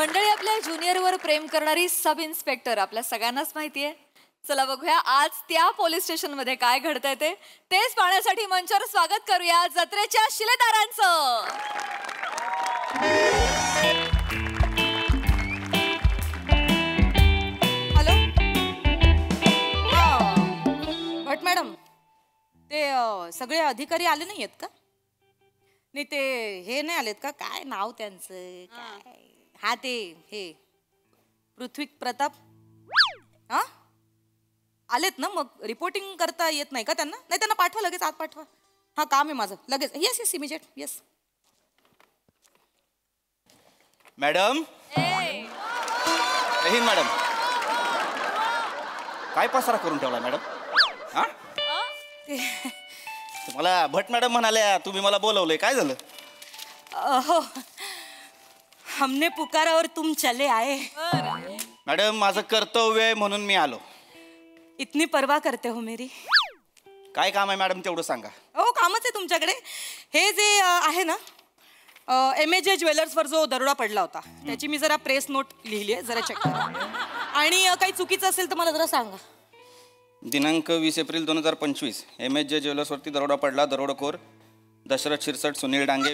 मंडळी, आपल्या ज्युनियरवर प्रेम करणारी सब इन्स्पेक्टर आपल्या सगळ्यांनाच माहिती आहे. चला बघूया आज त्या पोलीस स्टेशन मध्ये काय घडतंय तेच पाहण्यासाठी मंचावर स्वागत करूया जत्रेच्या शिलेदारांचं. हॅलो. भट मॅडम, ते सगळे अधिकारी आले नाही आहेत का? नाही, ते हे नाही आलेत का? काय नाव त्यांचं काय? हा, ते हे पृथ्वी प्रताप हा आलेत ना? मग रिपोर्टिंग करता येत नाही का त्यांना? नाही, त्यांना पाठवा लगेच, आत पाठवा. हा, काम आहे माझं लगेच. Yes yes, immediate. Yes madam. Madam, काय पसारा करून ठेवला मॅडम? हा, तुम्हाला भट मॅडम म्हणाल्या, तुम्ही मला बोलवलंय, काय झालं? हो, हमने पुकारा और तुम चले आए. मॅडम, माझं कर्तव्य आहे म्हणून मी आलो. इतनी परवा करते हो मेरी. काय काम आहे मॅडम, तेवढं सांगा. हो, कामच आहे तुमच्याकडे. हे जे आहे ना, MAJ ज्वेलर्सवर जो दरोडा पडला होता त्याची मी जरा प्रेस नोट लिहिली आहे, जरा चेक करा. आणि काही चुकीचं असेल तर मला जरा सांगा. दिनांक 20 एप्रिल 2025 MAJ ज्वेलर्सवरती दरोडा पडला. दरोडेखोर दशरथ शिरसट, सुनील डांगे,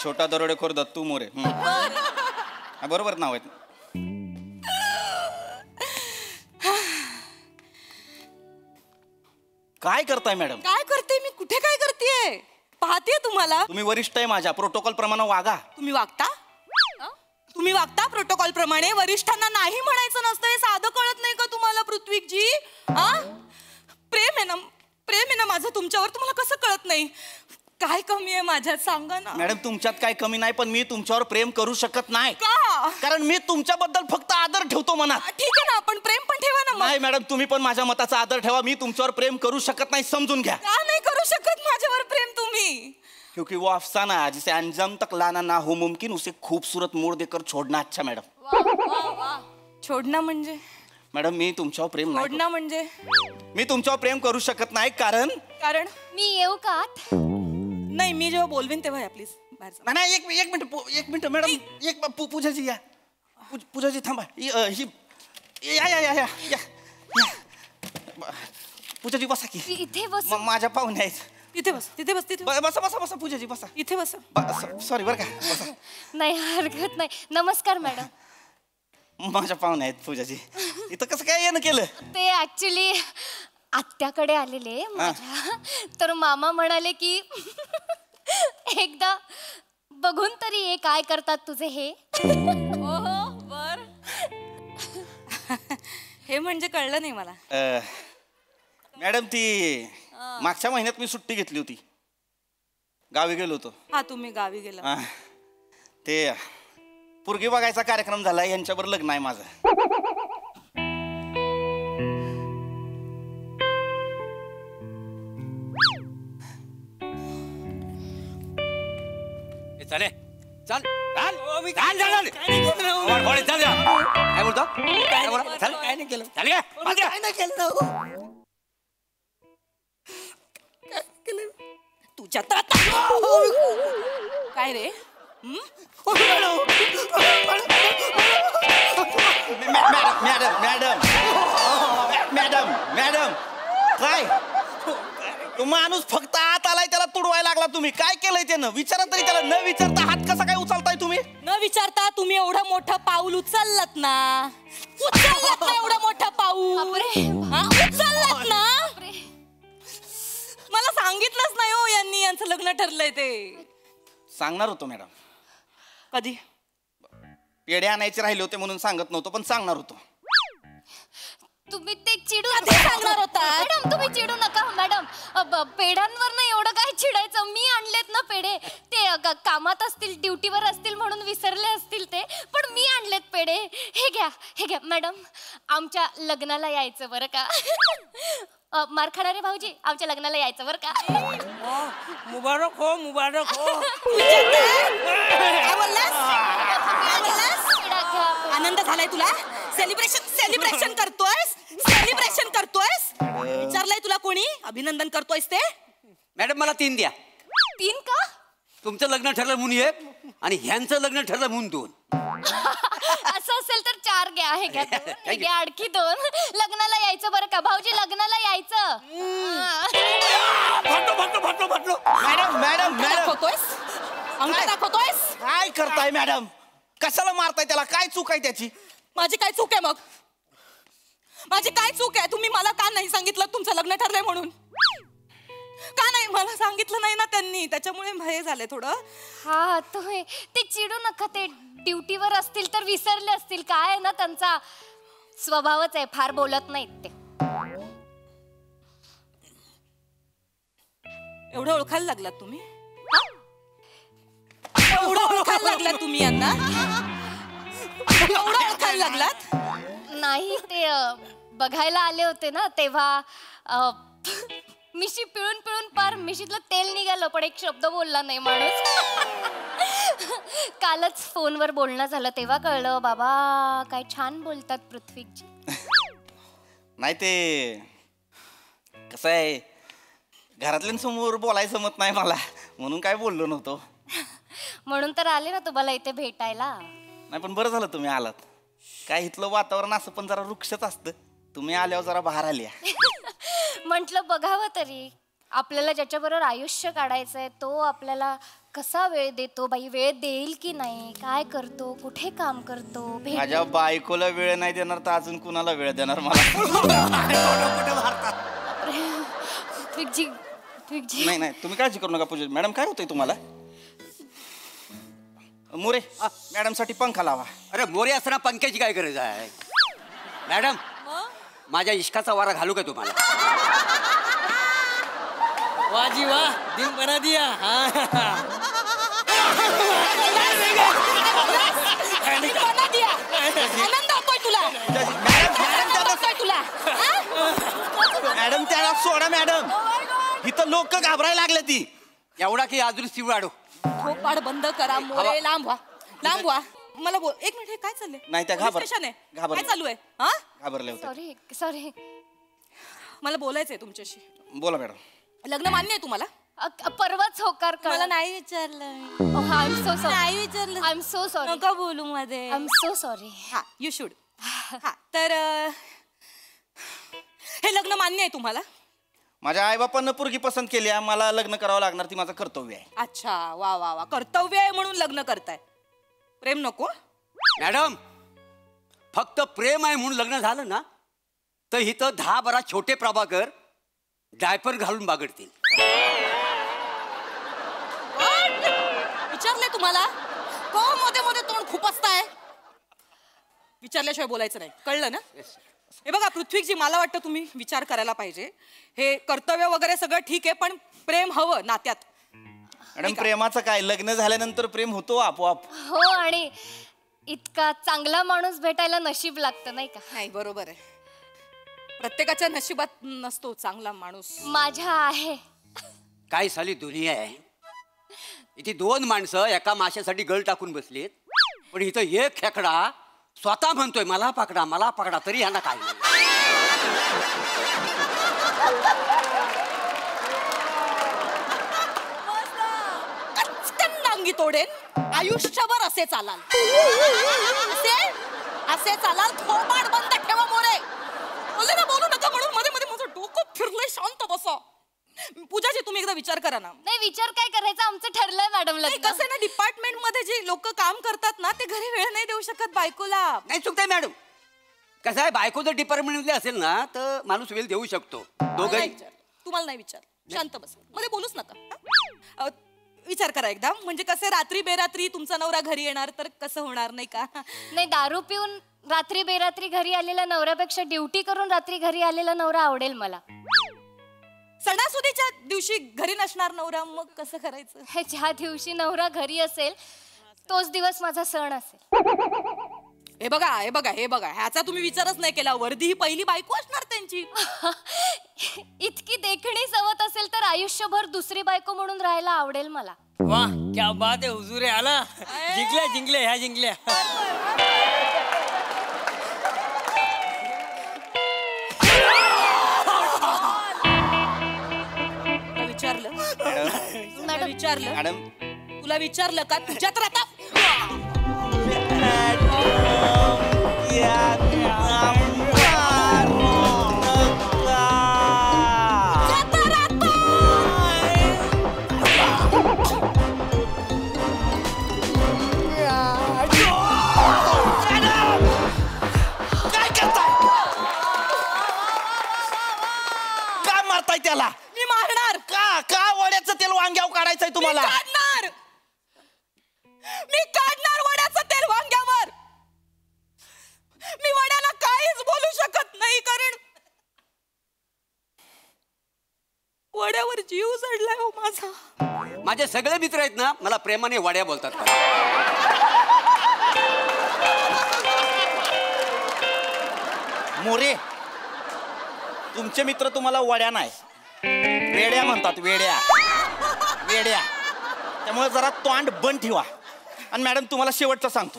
छोटा दरोडेखोर दत्तू मोरे. बरोबर नाव आहेत. काय करताय मॅडम? काय करते मी? कुठे काय करतेय? पाहते तुम्हाला. तुम्ही वरिष्ठ आहे माझ्या, प्रोटोकॉल प्रमाणे वागा. तुम्ही वागता प्रोटोकॉल प्रमाणे. वरिष्ठांना नाही म्हणायचं नसतं, हे साधं कळत नाही का तुम्हाला पृथ्वीजी? प्रेम आहे ना माझं तुमच्यावर, तुम्हाला कसं कळत नाही? काय कमी आहे माझ्यात सांगा ना. मॅडम, तुमच्यात काय कमी नाही, पण मी तुमच्यावर प्रेम करू शकत नाही. का? कारण मी तुमच्याबद्दल फक्त आदर ठेवतो मनात. ठीक आहे ना, आपण प्रेम पण ठेवा ना. नाही मॅडम, तुम्ही पण माझ्या मताचा आदर ठेवा. मी तुमच्यावर प्रेम करू शकत नाही, समजून घ्या. का नाही करू शकत माझ्यावर प्रेम तुम्ही? क्योंकि वो अफसाना जिसे अंजाम तक लाना ना हो मुमकिन, उसे खूबसूरत मोड़ देकर छोड़ना अच्छा. मॅडम, छोडणं म्हणजे? मॅडम, मी तुमच्यावर प्रेम नाही. छोडणं म्हणजे? मी तुमच्यावर प्रेम करू शकत नाही. कारण मी येऊ का? नाही, मी जेव्हा बोलवीन तेव्हा या प्लीज बाहेर. नाही, एक मिनिट मॅडम, एक पूजाजी या. पूजाजी थांबा. या पूजाजी, बसा की. इथे बस. माझ्या पाहुणे आहेत. तिथे बस. बसा पूजाजी, बसा. इथे बस. सॉरी बरं का, बसा. नाही, हरकत नाही. नमस्कार मॅडम. माझ्या पाहुणे आहेत पूजाजी. इथं कसं काय येणं केलं? ते ऍक्च्युली आत्याकडे आलेले माझ्या, तर मामा म्हणाले की एकदा बघून तरी ये काय करतात तुझे हे. बर. हे म्हणजे कळलं नाही मला. मॅडम, ती मागच्या महिन्यात मी सुट्टी घेतली होती, गावी गेलो होतो. हा, तुम्ही गावी गेला. ते पोरगी बघायचा कार्यक्रम झाला, यांच्यावर लग्न आहे माझं. चल चल काय बोलतो? काय नाही केलं. तुझ्या तर काय रे? मॅडम काय तो माणूस फक्त आत आलाय, त्याला तुडवायला लागला. तुम्ही काय केलंय त्यानं? विचारा तरी त्याला. न विचारता हात कसा काय उचलताय तुम्ही? न विचारता तुम्ही एवढं मोठं पाऊल उचललात ना. एवढं मोठं पाऊल उचललात ना. मला सांगितलंच नाही हो यांनी, यांचं लग्न ठरलंय ते. सांगणार होतो मॅडम. कधी? पेढे आणायचे राहिले होते म्हणून सांगत नव्हतो, पण सांगणार होतो. तुम्ही ते चिडू सांगणार होता. मॅडम, तुम्ही चिडू नका मॅडम. पेढ्यांवर नाही एवढं काय चिडायचं. मी आणलेत ना पेढे. ते कामात असतील, ड्युटीवर असतील म्हणून विसरले असतील ते, पण मी आणलेत पेढे. हे घ्या मॅडम. आमच्या लग्नाला यायचं बरं का. मार खाणारे भाऊजी, आमच्या लग्नाला यायचं बरं का. मुबारक हो, मुबारक हो. आनंद झालाय तुला? सेलिब्रेशन करतोयस? विचारलंय तुला कोणी? अभिनंदन करतोयस ते? मॅडम, मला 3 द्या. 3 का? तुमचं लग्न ठरलं म्हणून एक आणि ह्यांचं लग्न ठरलं म्हणून 2. असं असेल तर 4 घ्या. हे घ्या 2, हे घ्या आणखी 2. लग्नाला यायचं बरं का भाऊजी, लग्नाला यायचं. फाटलो. मॅडम मॅडम मॅडम दाखवतोयस अंक दाखवतोयस. काय करताय मॅडम? कशाला मारताय त्याला? काय चूक आहे त्याची? माझी काय चूक आहे मग? माझी काय चूक आहे? तुम्ही मला का नाही सांगितलं तुमचं लग्न ठरलंय म्हणून? का नाही मला सांगितलं नाही ना त्यांनी, त्याच्यामुळे भय झाले थोडं. हा तुम्ही ते चिडू नका, ते ड्युटीवर असतील तर विसरले असतील. काय आहे ना त्यांचा स्वभावच आहे, फार बोलत नाहीत ते. एवढं ओळखायला लागलात तुम्ही? एवढं ओळखायला लागलात तुम्ही यांना? एवढं ओळखायला लागलात? नाही ते बघायला आले होते ना तेव्हा मिशी पिळून पिळून पार मिशीतलं तेल निघालं, पण एक शब्द बोलला नाही माणूस. कालच फोनवर बोलणं झालं तेव्हा कळलं, बाबा काय छान बोलतात पृथ्वीजी. नाही ते कसं आहे, घरातल्यांसमोर बोलायचं जमत नाही मला, म्हणून काय बोललो नव्हतो. म्हणून तर आले ना तुम्हाला इथे भेटायला. नाही पण बरं झालं तुम्ही आलात. काय इथलं वातावरण असं पण जरा वृक्षच असतं, तुम्ही आल्यावर जरा बाहेर आल्या. म्हटलं बघावं तरी, आपल्याला ज्याच्याबरोबर आयुष्य काढायचंय तो आपल्याला कसा वेळ देतो, बाई वेळ देईल की नाही, काय करतो, कुठे काम करतो. माझ्या बायकोला वेळ नाही देणार तर अजून कुणाला वेळ देणार मला? नाही नाही तुम्ही काळजी करू नका पूजा मॅडम. काय होतंय तुम्हाला? मोरे मॅडम साठी पंखा लावा. अरे मोरे असताना पंख्याची काय गरज आहे मॅडम? माझ्या इश्काचा वारा घालू का तुम्हाला? वाजी वाह, दिल बना दिया. आनंद होतोय तुला? मॅडम त्याला सोडा मॅडम, इथं लोक घाबरायला लागले. ती एवढा की अजून शिवाडो. खोपाड बंद करा मोरे, लांब व्हा लांब व्हा. मला बोल एक मिनिट, हे काय चाललंय? नाही त्या पोलीस स्टेशन आहे, काय चालू आहे? हा घाबरले होते. Sorry sorry. मला बोलायचंय तुमच्याशी. बोला मॅडम. लग्न मान्य आहे तुम्हाला? परवाच होकार कळलं. मला नाही विचारलं. I am so sorry. नाही विचारलं. I am so sorry. नका बोलू मध्ये. I am so sorry. हा यू शुड. हा तर हे लग्न मान्य आहे तुम्हाला? माझ्या आईबापांना पोरगी पसंत केली आहे, मला लग्न करावं लागणार, ती माझं कर्तव्य आहे. अच्छा वा वा वा, कर्तव्य आहे म्हणून लग्न करताय. प्रेम नको मॅडम, फक्त प्रेम आहे म्हणून लग्न झालं ना तर इथं 10-12 छोटे प्रभाकर डायपर घालून बागडतील. विचारले तुम्हाला? को मध्ये मध्ये तोंड खुपसताय? विचारल्याशिवाय बोलायचं नाही, कळलं ना? हे बघा पृथ्वीजी, मला वाटतं तुम्ही विचार करायला पाहिजे. हे कर्तव्य वगैरे सगळं ठीक आहे, पण प्रेम हवं नात्यात. मॅडम प्रेमाचं काय, लग्न झाल्यानंतर प्रेम होतो आपोआप. हो, आणि इतका चांगला माणूस भेटायला नशीब लागतं नाही का? नाही बरोबर आहे, प्रत्येकाच्या नशिबात नसतो चांगला माणूस. माझ्या आहे. काय साली दुनिया आहे. इथे 2 माणसं एका माशासाठी गळ टाकून बसलीत, पण इथं एक खेकडा स्वतः म्हणतोय मला पकडा, तरी ह्यांना काय नाही. डांगी तोडेन, आयुष्यभर असे चालाल. असे चालाल. थोबाड बंद ठेवा मोरे. बोलले ना बोलू नका म्हणून मध्ये मध्ये माझं डोकं फिरलंय. शांत बसा. पूजाजी तुम्ही एकदा विचार करा ना. नाही विचार काय करायचा, आमचं ठरलंय मॅडम लग्न. कसं ना, डिपार्टमेंट मध्ये जे लोक काम करतात ना ते घरी वेळ नाही देऊ शकत बायकोला. नाही चुकताय मॅडम. कसं आहे, बायको जर डिपार्टमेंट मध्ये असेल ना तर माणूस वेळ देऊ शकतो. दोघंही. तुम्हाला नाही विचार. शांत बसा, मध्ये बोलूच नका. विचार करा एकदा. म्हणजे कसं रात्री बेरात्री तुमचा नवरा घरी येणार तर कसं होणार नाही का? नाही, दारू पिऊन रात्री बेरात्री घरी आलेला नवऱ्यापेक्षा ड्युटी करून रात्री घरी आलेला नवरा आवडेल मला. सणासुदीच्या दिवशी घरी नसणार नवरा, मग कसं करायचं? ज्या दिवशी नवरा घरी असेल तोच दिवस माझा सण असेल. हे बघा, ह्याचा तुम्ही विचारच नाही केला. वर्दी ही पहिली बायको असणार त्यांची. इतकी देखणी सवत असेल तर आयुष्यभर दुसरी बायको म्हणून राहायला आवडेल मला. वाह क्या बात आहे हुजूर आहे. आला जिंकल्या. विचारलं मॅडम तुला विचारलं का तुझ्या तर आता काय मारताय त्याला? मी मारणार का का वड्याचं तेल वांग्यावर काढायचंय तुम्हाला? मी काढणार वड्याचं तेल वांग्यावर. मी वड्याला काहीच बोलू शकत नाही कारण वड्यावर जीव चढलाय हो माझा. माझे सगळे मित्र आहेत ना मला प्रेमाने वड्या बोलतात. मोरे, तुमचे मित्र तुम्हाला वड्या नाही वेड्या म्हणतात. वेड्या वेड्या. त्यामुळे जरा तोंड बंद ठेवा. आणि मॅडम तुम्हाला शेवटचं सांगतो,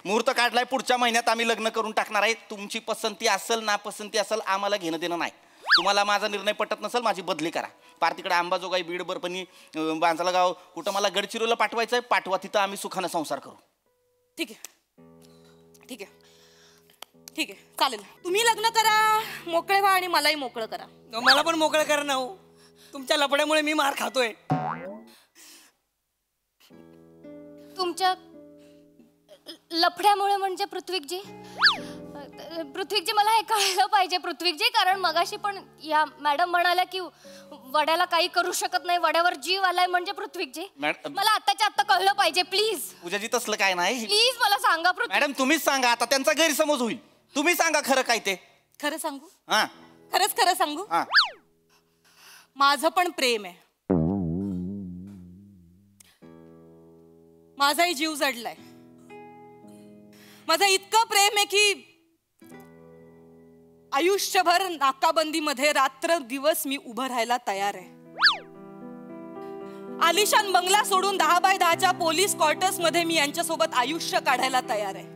मुहूर्त काढलाय, पुढच्या महिन्यात आम्ही लग्न करून टाकणार आहे. तुमची पसंती असेल ना पसंती असेल आम्हाला घेणं देणं नाही. तुम्हाला माझा निर्णय पटत नसेल माझी बदली करा. पार तिकडे अंबाजोगाई बीड बरपणी बांजला गाव कुठं मला गडचिरोलीला पाठवायचं आहे पाठवा. तिथं आम्ही सुखानं संसार करू. ठीक आहे ठीक आहे ठीक आहे चालेल. तुम्ही लग्न करा, मोकळे व्हा आणि मलाही मोकळं करा. मला पण मोकळं करा ना हो. तुमच्या लपड्यामुळे मी मार खातोय. तुमच्या लफड्यामुळे म्हणजे पृथ्वीकजी मला हे कळलं पाहिजे पृथ्वीकजी. कारण मगाशी पण या मॅडम म्हणाल्या की वड्याला काही करू शकत नाही, वड्यावर जीव आलाय म्हणजे पृथ्वीकजी. मला आत्ताच्या आत्ता कळलं पाहिजे प्लीज. पूजाजी तसलं काय नाही. प्लीज मला सांगा पृथ्वी. मॅडम तुम्हीच सांगा. आता त्यांचा गैरसमज होईल. तुम्ही सांगा खरं काय ते. खरं सांगू? हा खरंच खरं सांगू? हा. माझं पण प्रेम आहे. माझाही जीव जडलाय. माझं इतकं प्रेम आहे की आयुष्यभर नाकाबंदीमध्ये रात्र दिवस मी उभं राहायला तयार आहे. आलिशान बंगला सोडून 10x10च्या पोलीस क्वार्टर्स मध्ये मी यांच्यासोबत आयुष्य काढायला तयार आहे.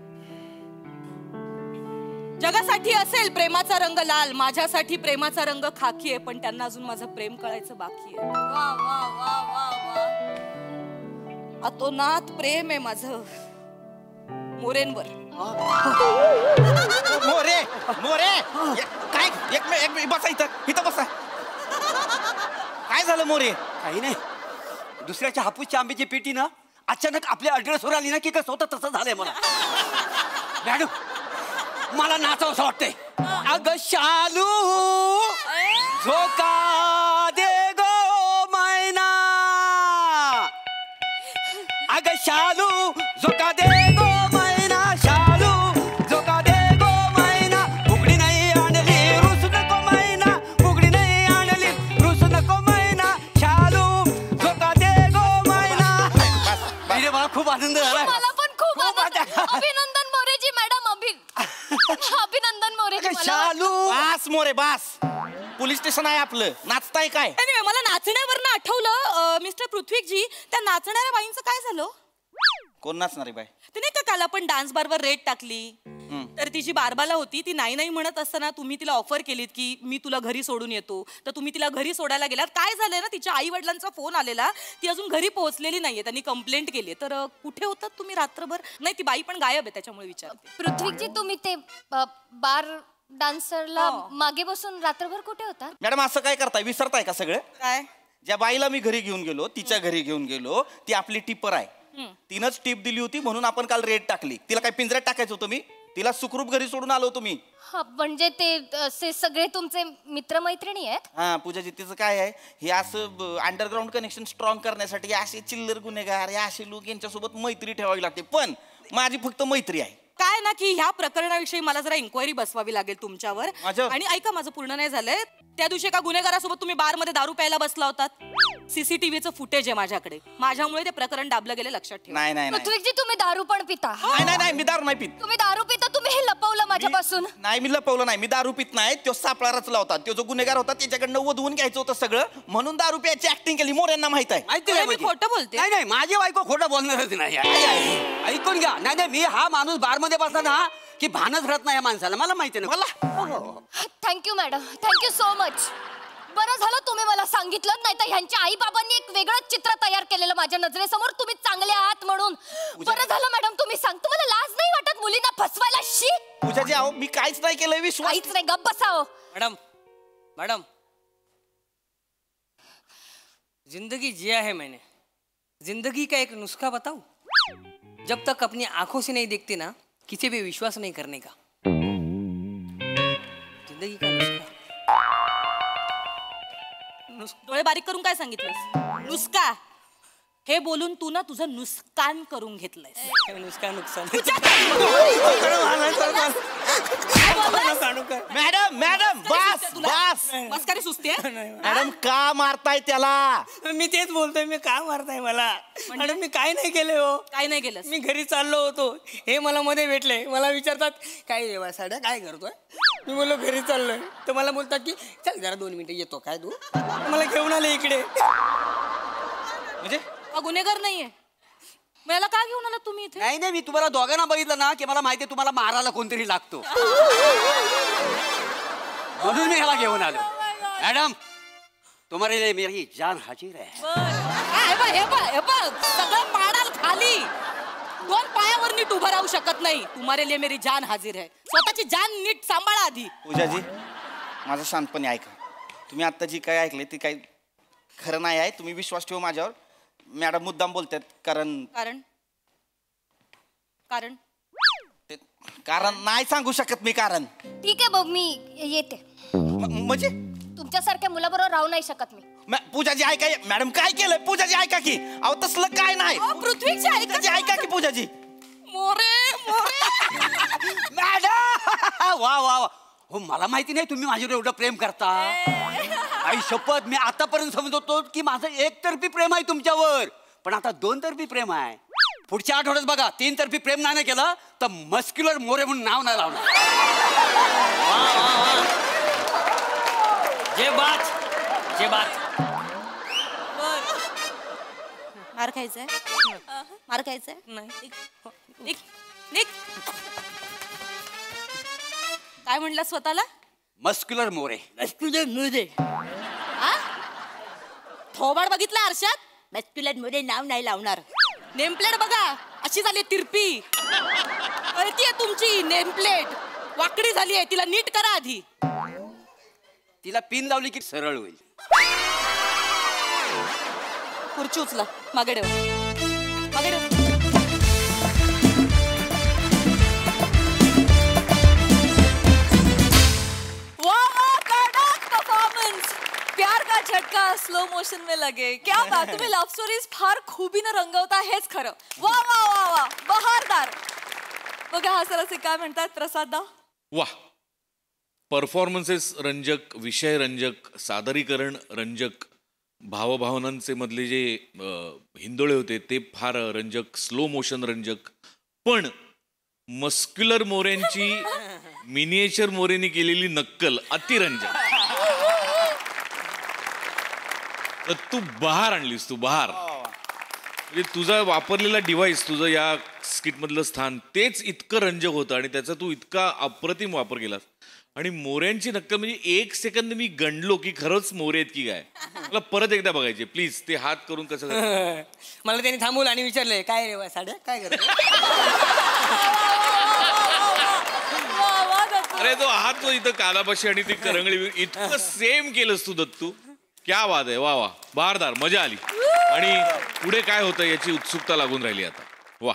जगासाठी असेल प्रेमाचा रंग लाल, माझ्यासाठी प्रेमाचा रंग खाकी आहे. पण त्यांना अजून माझं प्रेम कळायचं बाकी आहे. वा वा वा वा वा. अतोनात प्रेम आहे माझं मोरेंवर. मोरे मोरे काय एक मिनिट बसा इथं बसा. काय झालं मोरे? काही नाही, दुसऱ्याच्या हापूसच्या आंब्याची पेटी ना अचानक आपल्या अड्रेसवर आली ना की कसं होतं तसं झालंय मला. मॅडम मला नाचावंसं वाटतंय. अगं शालू झोका दे गो मैना, अगं शालू झोका दे गो मैना, शालू झोका दे गो मैना, उघडी नाही आणली रुसू नको मैना, उघडी नाही आणली रुसू नको मैना, शालू झोका दे गो मैना. मला खूप आनंद झाला. मला पण खूप अभिनंदन मोरेजी मॅडम. अभिनंदन मोरेजी. शालू बास मोरे बास. पोलीस स्टेशन आहे आपलं. नाचताय काय? मला नाचण्यावरनं आठवलं मिस्टर पृथ्वीजी, त्या नाचणाऱ्या बाईंचं काय झालं? कोण नाचणारी बाई? ते नाही का काल आपण डान्स बारवर रेट टाकली तर ती जी बारबाला होती ती नाही नाही म्हणत असताना तुम्ही तिला ऑफर केलीत की मी तुला घरी सोडून येतो, तर तुम्ही तिला घरी सोडायला गेलात. काय झालंय ना, तिच्या आई वडिलांचा फोन आलेला, ती अजून घरी पोहोचलेली नाहीये, त्यांनी कंप्लेंट केली. तर कुठे होतात तुम्ही रात्रभर? नाही ती बाई पण गायब आहे, त्याच्यामुळे विचारते. पृथ्वीजी तुम्ही ते बार डान्सरला मागे बसून रात्रभर कुठे होता? मॅडम असं काय करताय? विसरताय का सगळं? काय? ज्या बाईला मी घरी घेऊन गेलो तिच्या घरी घेऊन गेलो, ती आपली टिपर आहे. तिनंच टिप दिली होती म्हणून आपण काल रेट टाकली. तिला काय पिंजऱ्यात टाकायचं होतं? मी तिला सुखरूप घरी सोडून आलो होतो मी. म्हणजे ते सगळे तुमचे मित्रमैत्रिणी आहेत? हा पूजाजी, तिचं काय आहे, हे असं अंडरग्राऊंड कनेक्शन स्ट्रॉंग करण्यासाठी असे चिल्लर गुन्हेगार हे असे लोक यांच्यासोबत मैत्री ठेवावी लागते. पण माझी फक्त मैत्री आहे. काय ना की ह्या प्रकरणाविषयी मला जरा इन्क्वायरी बसवावी लागेल तुमच्यावर. माझ्यावर? आणि ऐका, माझं पूर्ण नाही झालंय. त्या दिवशी एका गुन्हेगारासोबत तुम्ही बारमध्ये दारू प्यायला बसला होतात. सीसीटीव्हीचं फुटेज आहे माझ्याकडे. माझ्यामुळे ते प्रकरण दाबलं गेलं, लक्षात ठेवा. नाही नाही नाही पृथ्वीजी तुम्ही दारू पण पिता? नाही मी दारू नाही पित. तुम्ही दारू पिता, तुम्ही हे लपवलं माझ्यापासून. नाही मी लपवलं नाही. मी दारू पित नाही. तो सापळा रचला होता. तो जो गुन्हेगार होता त्याच्याकडनं वधवून घ्यायचं होतं सगळं, म्हणून दारू प्यायची ऍक्टिंग केली. मोऱ्यांना माहित आहे. माहिती मी आहे खोटं बोलते? नाही नाही, माझी बायको खोटं बोलणारच नाही. ऐकून घ्या. नाही नाही, मी हा माणूस बारमध्ये बसला ना की भानच राहत नाही या माणसाला. मला माहिती आहे ना. मला thank you madam, thank you so much. बरं झालं तुम्ही मला सांगितलं, नाही तर ह्यांच्या आई बाबांनी एक वेगळं चित्र तयार केलेलं माझ्या नजरेसमोर, तुम्ही चांगले आहात म्हणून. बरं झालं मॅडम तुम्ही सांग, तुम्हाला लाज नाही वाटत मुलींना फसवायला? शी. पूजाजी अहो मी काहीच नाही केलं, विश्वास. काहीच नाही, गप्प बसाओ. मैडम मैडम, जिंदगी जिया है मैंने, जिंदगी का एक नुस्खा बताऊं? जब तक अपनी आंखों से नहीं देखते ना, किसी पे विश्वास नहीं करने का. जिंदगी का नुस्खा. डोळे बारीक करून काय सांगितलंस? नुसका. हे बोलून तू ना तुझं नुकसान करून घेतलंयस. नुस्खा नुकसान. मॅडम मॅडम बस बस. मस्करी सुस्ती मॅडम का मारताय त्याला? मी तेच बोलतोय, मी का मारताय मला? मॅडम मी काय नाही केले हो. काय नाही केलं? मी घरी चाललो होतो, हे मला मध्ये भेटले. मला विचारतात काय रेवा साड्या काय करतोय? मी बोललो घरी चाललोय. तर मला बोलतात की चल जरा 2 मिनिटं येतो काय तू. मला घेऊन आले इकडे. म्हणजे गुन्हेगार नाहीये. मला का घेऊन आला तुम्ही इथे? नाही नाही, मी तुम्हाला दोघांना बघितलं ना की मला माहितीये तुम्हाला मारायला कोणतरी लागतो, म्हणून मी ह्याला घेऊन आलो. मॅडम तुम्हारे लिए मेरी जान हाजिर है. हे बघ सगळं पाडाल खाली. 2 पायावर नीट उभं राहू शकत नाही. तुम्हारे लिए मेरी जान हाजिर है. स्वतःची जान नीट सांभाळा आधी. पूजाजी माझं शांतपणे ऐका. तुम्ही आता जी काय ऐकले ती काही खरं नाही आहे. तुम्ही विश्वास ठेवा माझ्यावर. मॅडम मुद्दाम बोलतात कारण कारण कारण कारण नाही सांगू शकत मी कारण. ठीक आहे बघ मी येते. म्हणजे तुमच्यासारख्या मुलाबरोबर राहू नाही शकत मी. पूजाजी ऐका. मॅडम काय केलंय? पूजाजी ऐका की. अहो तसलं काय नाही. पृथ्वीची पूजाजी ऐका की. पूजाजी मोरे मॅडम वा वा वा. हो मला माहिती नाही तुम्ही माझ्यावर एवढं प्रेम करता. आई शपथ, मी आतापर्यंत समजत होतो की माझं एकतर्फी प्रेम आहे तुमच्यावर, पण आता 2 तर्फी प्रेम आहे. पुढच्या आठवड्यात बघा 3 तर्फी प्रेम नाही केलं तर मस्क्युलर मोरे म्हणून नाव नाही लावणार. जे बात. मार खायचंय? मार खायचंय? नाही. निक निक. काय म्हणलं स्वतःला? मस्क्युलर मोरे. थोबाड बघितलं आरशात? मॅस्क्युलर मध्ये नाव नाही लावणार. नेमप्लेट बघा अशी झाली तिरपी. कळतीये तुमची नेमप्लेट वाकडी झाली आहे. तिला नीट करा आधी. तिला पिन लावली की सरळ होईल. खुर्ची उचला. मागे ठेव. मागे ठेव. प्यार का झटका स्लो मोशन में लगे. क्या बात. तुम्ही लव्ह स्टोरीज फार खूबीनं रंगवता. हेच खरं. वा वा वा वा बहारदार. बघा हा सर असे काय म्हणतात प्रसादा. वा. परफॉर्मन्सेस रंजक, विषय रंजक, सादरीकरण रंजक, भावभावनांचे मधले जे हिंदोळे होते ते फार रंजक, स्लो मोशन रंजक. पण मस्क्युलर मोऱ्यांची मिनिएचर मोरेनी केलेली नक्कल अतिरंजक. तर तू बहार आणलीस. तू बहार म्हणजे तुझा वापरलेला डिव्हाइस, तुझं या स्किट मधलं स्थान तेच इतकं रंजक होतं आणि त्याचा तू इतका अप्रतिम वापर केलास. आणि मोऱ्यांची नक्कल म्हणजे 1 सेकंद मी गणलो की खरंच मोरे आहेत की काय. मला परत एकदा बघायचे प्लीज. ते हात करून कसं मला त्यांनी थांबवलं आणि विचारलंय काय रेवा साड्या काय करतो. अरे तो हात जो इथं कालापाशी आणि ती करंगळी इतकं सेम केलंस तू दत्तू. क्या बात आहे. वा वा बहारदार. मजा आली. आणि पुढे काय होतं याची उत्सुकता लागून राहिली आता. वा.